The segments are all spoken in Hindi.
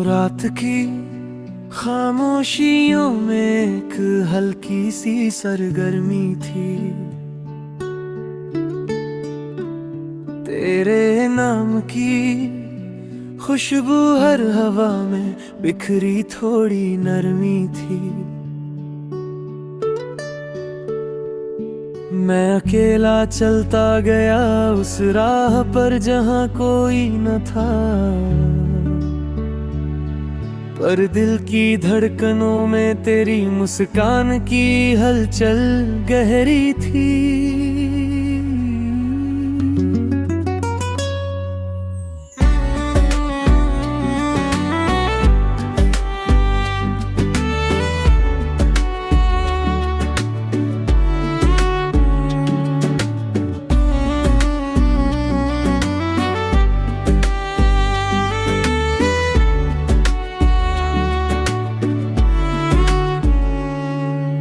रात की खामोशियों में एक हल्की सी सरगर्मी थी। तेरे नाम की खुशबू हर हवा में बिखरी थोड़ी नरमी थी। मैं अकेला चलता गया उस राह पर जहां कोई न था, पर दिल की धड़कनों में तेरी मुस्कान की हलचल गहरी थी।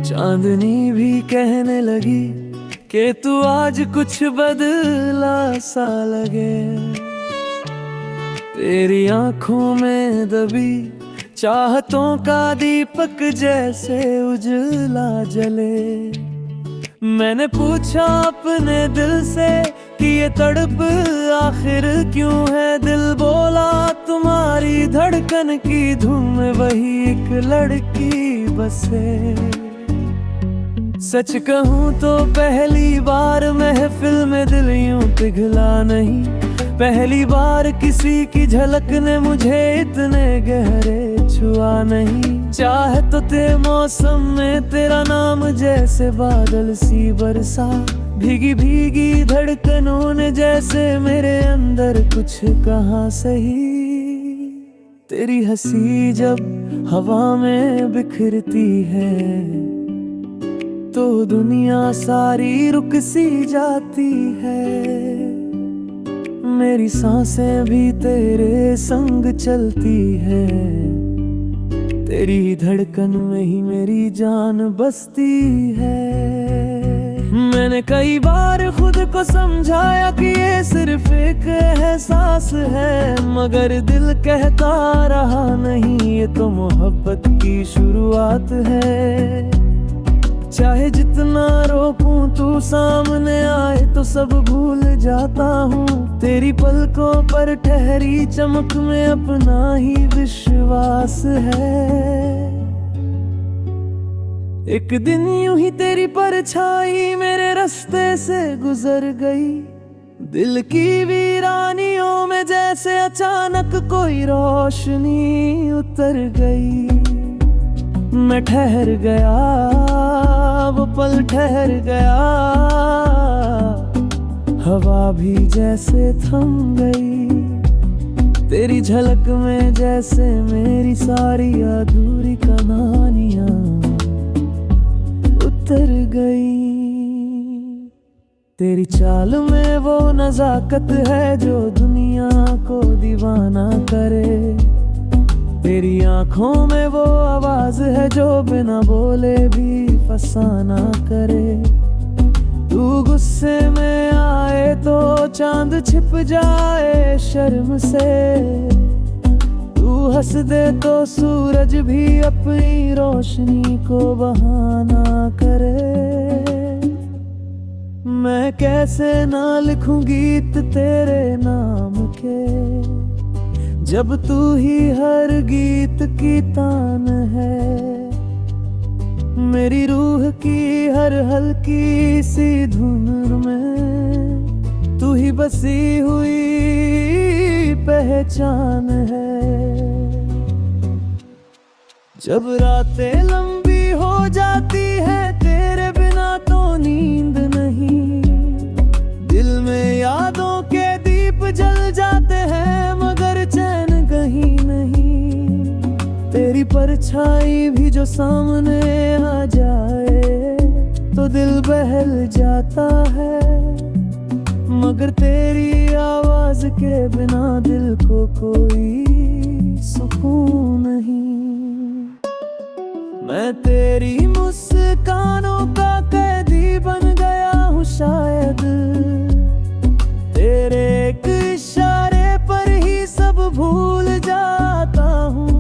चांदनी भी कहने लगी कि तू आज कुछ बदला सा लगे। तेरी आंखों में दबी चाहतों का दीपक जैसे उजला जले। मैंने पूछा अपने दिल से कि ये तड़प आखिर क्यों है। दिल बोला तुम्हारी धड़कन की धुन में वही एक लड़की बसे। सच कहूँ तो पहली बार महफिल में दिल यूं पिघला नहीं। पहली बार किसी की झलक ने मुझे इतने गहरे छुआ नहीं। चाहत ते मौसम में तेरा नाम जैसे बादल सी बरसा। भीगी भीगी धड़कनों ने जैसे मेरे अंदर कुछ कहा सही। तेरी हंसी जब हवा में बिखरती है तो दुनिया सारी रुक सी जाती है। मेरी सांसें भी तेरे संग चलती है। तेरी धड़कन में ही मेरी जान बसती है। मैंने कई बार खुद को समझाया कि ये सिर्फ एक एहसास है, मगर दिल कहता रहा नहीं ये तो मोहब्बत की शुरुआत है। चाहे जितना रोकूं तू सामने आए तो सब भूल जाता हूँ। तेरी पलकों पर ठहरी चमक में अपना ही विश्वास है। एक दिन यूं ही तेरी परछाई मेरे रास्ते से गुजर गई। दिल की वीरानियों में जैसे अचानक कोई रोशनी उतर गई। मैं ठहर गया, वो पल ठहर गया। हवा भी जैसे थम गई। तेरी झलक में जैसे मेरी सारी अधूरी कहानियां उतर गई। तेरी चाल में वो नजाकत है जो दुनिया को दीवाना करे। तेरी आंखों में वो आवाज है जो बिना बोले भी फसाना करे। तू गुस्से में आए तो चांद छिप जाए शर्म से। तू हंस दे तो सूरज भी अपनी रोशनी को बहाना करे। मैं कैसे ना लिखूं गीत तेरे नाम के जब तू ही हर गीत की तान है। मेरी रूह की हर हल्की सी धुन में तू ही बसी हुई पहचान है। जब रातें लंबी हो जाती है तेरे बिना तो नींद नहीं। दिल में यादों के दीप जल जाते हैं मगर चैन कहीं नहीं। तेरी परछाई भी जो सामने आ जाए तो दिल बहल जाता है, मगर तेरी आवाज के बिना दिल को कोई सुकून नहीं। मैं तेरी मुस्कानों का कैदी बन गया हूँ शायद। तेरे एक इशारे पर ही सब भूल जाता हूँ।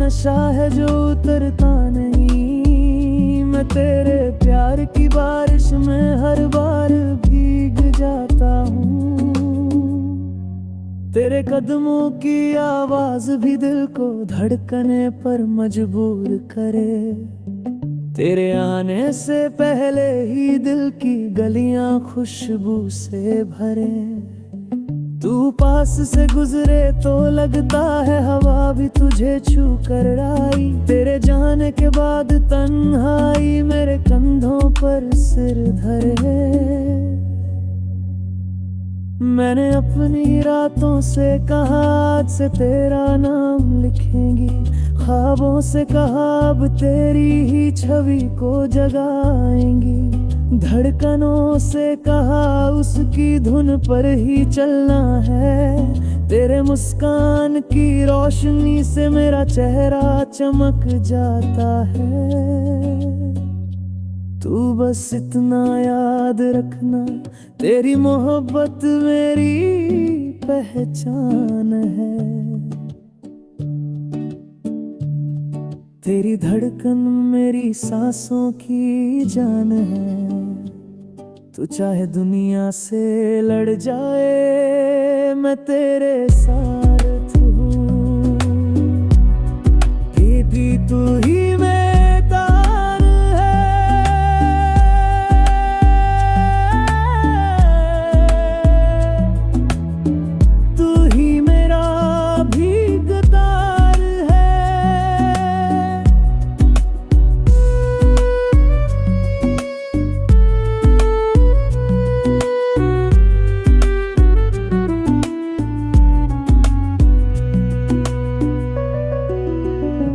नशा है जो उतरता नहीं। मैं तेरे प्यार की बारिश में हर बार भीग जाता हूँ। तेरे कदमों की आवाज भी दिल को धड़कने पर मजबूर करे। तेरे आने से पहले ही दिल की गलियां खुशबू से भरे। तू पास से गुजरे तो लगता है हवा भी तुझे छू कर आई। तेरे जाने के बाद तन्हाई मेरे कंधों पर सिर धरे। मैंने अपनी रातों से कहा आज से तेरा नाम लिखेंगी। ख्वाबों से कहा अब तेरी ही छवि को जगाएंगी। धड़कनों से कहा उसकी धुन पर ही चलना है। तेरे मुस्कान की रोशनी से मेरा चेहरा चमक जाता है। तू बस इतना याद रखना, तेरी मोहब्बत मेरी पहचान है। तेरी धड़कन मेरी सांसों की जान है। तू चाहे दुनिया से लड़ जाए, मैं तेरे साथ हूँ। बेबी तू ही मैदान है, तू ही मेरा भीगतार है।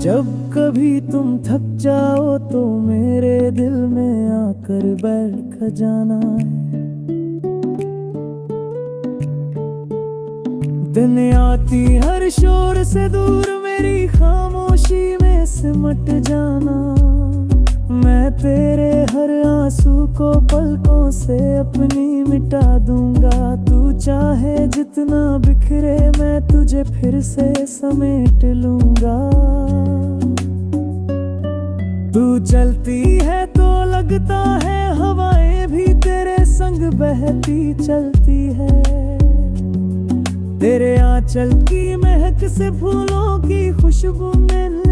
जब कभी तुम थक जाओ तो मेरे दिल में आकर बैठ जाना है। दिन आती हर शोर से दूर मेरी खामोशी में सिमट जाना। मैं तेरे हर आंसू को पलकों से अपनी मिटा दूंगा। तू चाहे जितना बिखरे मैं तुझे फिर से समेट लूंगा। तू चलती है तो लगता है हवाएं भी तेरे संग बहती चलती है। तेरे आंचल की महक से फूलों की खुशबू मिलने